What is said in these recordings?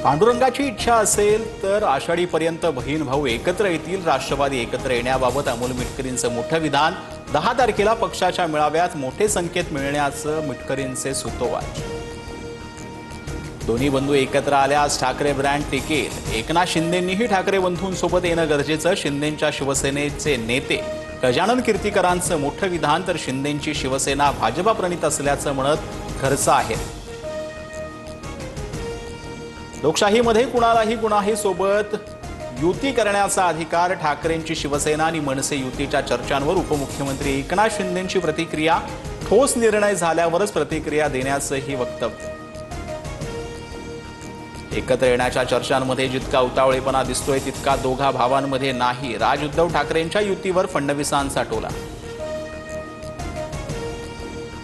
पांडुरंगाची इच्छा असेल तर आषाढीपर्यंत बहीण भाऊ एकत्र येतील। राष्ट्रवादी एकत्र येण्याबाबत अमोल मिटकरींचं मोठं विधान। 10 तारखेला पक्षाच्या मेळाव्यात मोठे संकेत मिळण्याचं मिटकरींचे सूतोवाच। दोन्ही बंधू एकत्र आल्यास ठाकरे ब्रँड टिकेल। एकनाथ शिंदेंनीही ठाकरे बंधूंसोबत येणं गरजेचं। शिंदेंच्या शिवसेनेचे नेते गजानन कीर्तीकरांचं मोठं विधान। तर शिंदेंची शिवसेना भाजपा प्रणित असल्याचं म्हणत खर्च आहे। लोकशाहीमध्ये कुणाही सोबत युती करण्याचा अधिकार। ठाकरेंची शिवसेना आणि मनसे युतीच्या चर्चांवर उपमुख्यमंत्री एकनाथ शिंदेंची प्रतिक्रिया। ठोस निर्णय झाल्यावरच प्रतिक्रिया देण्याचंही वक्तव्य। एकत्र येण्याच्या चर्चांमध्ये जितका उतावळेपणा दिसतोय तितका दोघा भावांमध्ये नाही। राज उद्धव ठाकरेंच्या युतीवर फडणवीसांचा टोला।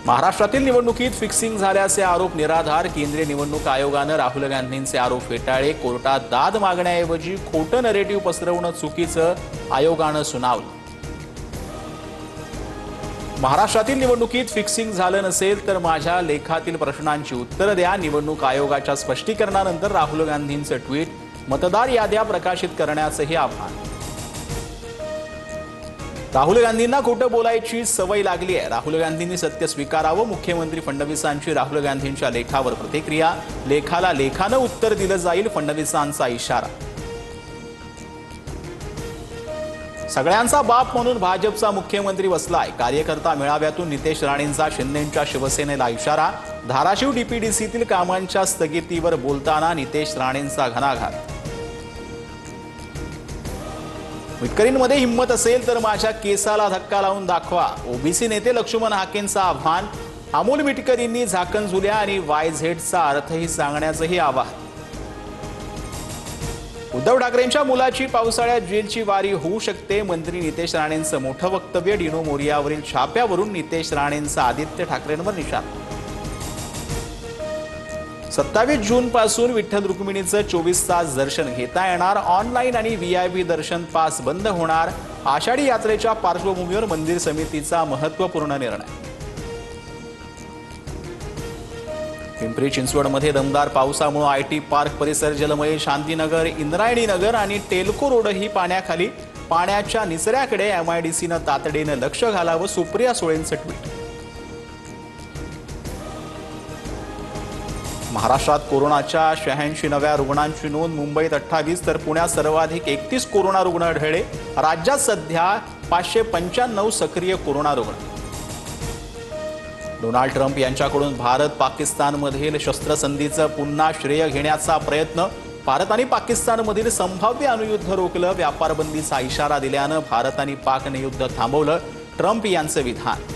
महाराष्ट्रातील निवडणुकीत फिक्सिंग झाल्याचे आरोप निराधार। केंद्रीय निवडणूक आयोगानं राहुल गांधींचे आरोप फेटाळले। कोर्टात दाद मागण्याऐवजी खोटं नरेटिव्ह पसरवणं चुकीचं, आयोगानं सुनावलं। महाराष्ट्रातील निवडणुकीत फिक्सिंग झालं नसेल तर माझ्या लेखातील प्रश्नांची उत्तरं द्या। निवडणूक आयोगाच्या स्पष्टीकरणानंतर राहुल गांधींचं ट्विट। मतदार याद्या प्रकाशित करण्याचंही आव्हान। राहुल गांधींना खोटं बोलायची सवय लागली आहे। राहुल गांधींनी सत्य स्वीकारावं। मुख्यमंत्री फडणवीसांची राहुल गांधींच्या लेखावर प्रतिक्रिया। लेखाला लेखानं उत्तर दिलं जाईल, फडणवीसांचा इशारा। सगळ्यांचा बाप म्हणून भाजपचा मुख्यमंत्री बसलाय। कार्यकर्ता मेळाव्यातून नितेश राणेंचा शिंदेंच्या शिवसेनेला इशारा। धाराशिव डीपीडीसीतील कामांच्या स्थगितीवर बोलताना नितेश राणेंचा घणाघात। मिटकरींमध्ये हिंमत असेल तर माझ्या केसाला धक्का लावून दाखवा। ओबीसी नेते लक्ष्मण हाकेंचं आव्हान। अमोल मिटकरींनी झाकण झुल्या आणि वायझेडचा अर्थही सांगण्याचंही आवाहन। उद्धव ठाकरेंच्या मुलाची पावसाळ्यात जेलची वारी होऊ शकते। मंत्री नितेश राणेंचं मोठं वक्तव्य। डिनो मोरियावरील छाप्यावरून नितेश राणेंचा आदित्य ठाकरेंवर निशाणा। 27 जून पासून विठ्ठल रुक्मिणीचं 24 तास दर्शन घेता येणार। ऑनलाईन आणि व्हीआयपी दर्शन पास बंद होणार। आषाढी यात्रेच्या पार्श्वभूमीवर मंदिर समितीचा महत्त्वपूर्ण निर्णय। पिंपरी चिंचवडमध्ये दमदार पावसामुळे आयटी पार्क परिसर जलमय। शांतीनगर, इंद्रायणी नगर आणि टेल्को रोडही पाण्याखाली। पाण्याच्या निचऱ्याकडे एमआयडीसीनं तातडीनं लक्ष घालावं, सुप्रिया सुळेंचं ट्विट। महाराष्ट्रात कोरोनाच्या 86 नव्या रुग्णांची नोंद। मुंबईत 28 तर पुण्यात सर्वाधिक 31 कोरोना रुग्ण आढळले। राज्यात सध्या 595 सक्रिय कोरोना रुग्ण। डोनाल्ड ट्रम्प यांच्याकडून भारत पाकिस्तानमधील शस्त्रसंधीचं पुन्हा श्रेय घेण्याचा प्रयत्न। भारत आणि पाकिस्तानमधील संभाव्य अणुयुद्ध रोखलं। व्यापार बंदीचा इशारा दिल्यानं भारत आणि पाकने युद्ध थांबवलं, ट्रम्प यांचं विधान।